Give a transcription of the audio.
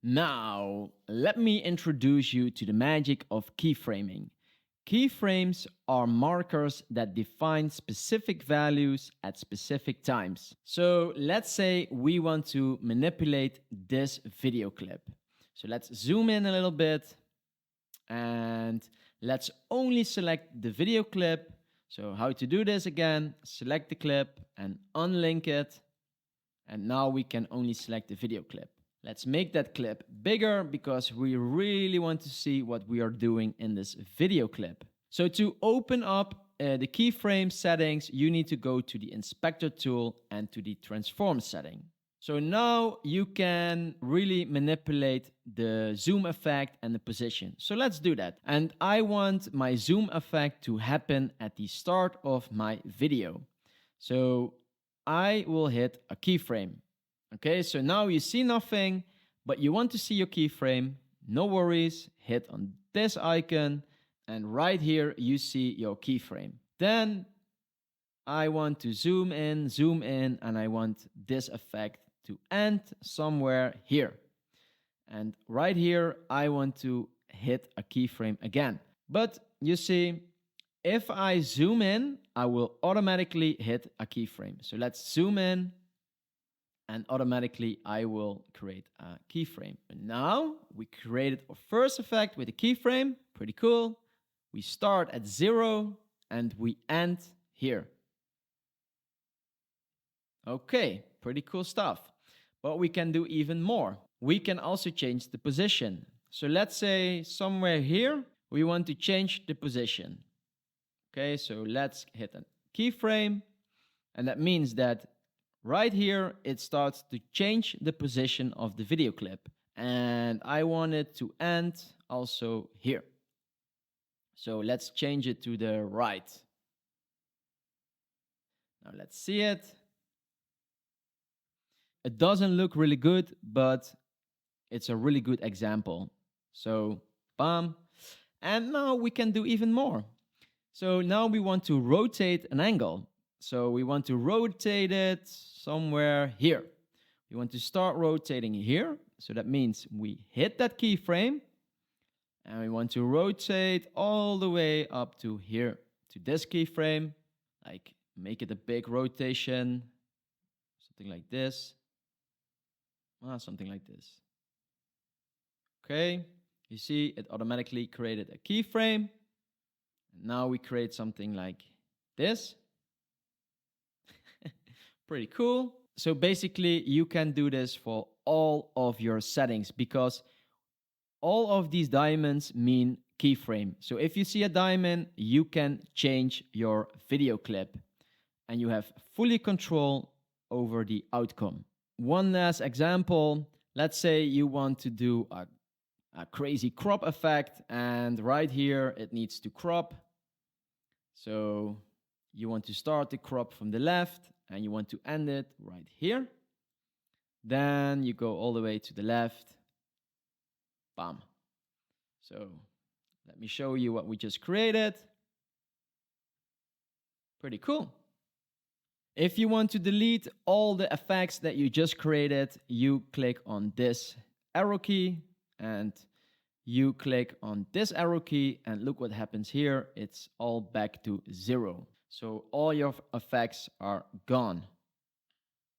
Now, let me introduce you to the magic of keyframing. Keyframes are markers that define specific values at specific times. So let's say we want to manipulate this video clip. So let's zoom in a little bit and let's only select the video clip. So how to do this again, select the clip and unlink it. And now we can only select the video clip. Let's make that clip bigger because we really want to see what we are doing in this video clip. So to open up the keyframe settings, you need to go to the inspector tool and to the transform setting. So now you can really manipulate the zoom effect and the position. So let's do that. And I want my zoom effect to happen at the start of my video. So I will hit a keyframe. Okay, so now you see nothing, but you want to see your keyframe. No worries, hit on this icon, and right here you see your keyframe. Then I want to zoom in, and I want this effect to end somewhere here. And right here, I want to hit a keyframe again. But you see, if I zoom in, I will automatically hit a keyframe. So let's zoom in. And automatically I will create a keyframe. And now we created our first effect with a keyframe. Pretty cool. We start at 0 and we end here. Okay, pretty cool stuff. But we can do even more. We can also change the position. So let's say somewhere here, we want to change the position. Okay, so let's hit a keyframe. And that means that right here, it starts to change the position of the video clip. And I want it to end also here. So let's change it to the right. Now let's see it. It doesn't look really good, but it's a really good example. So, bam. And now we can do even more. So now we want to rotate an angle. So we want to rotate it somewhere here. We want to start rotating here. So that means we hit that keyframe and we want to rotate all the way up to here, to this keyframe. Like make it a big rotation, something like this. Something like this. Okay, you see it automatically created a keyframe. And now we create something like this. Pretty cool. So basically you can do this for all of your settings because all of these diamonds mean keyframe. So if you see a diamond, you can change your video clip and you have fully control over the outcome. One last example, let's say you want to do a crazy crop effect and right here it needs to crop. So you want to start the crop from the left and you want to end it right here. Then you go all the way to the left. Bam. So let me show you what we just created. Pretty cool. If you want to delete all the effects that you just created, you click on this arrow key and you click on this arrow key and look what happens here. It's all back to 0. So all your effects are gone.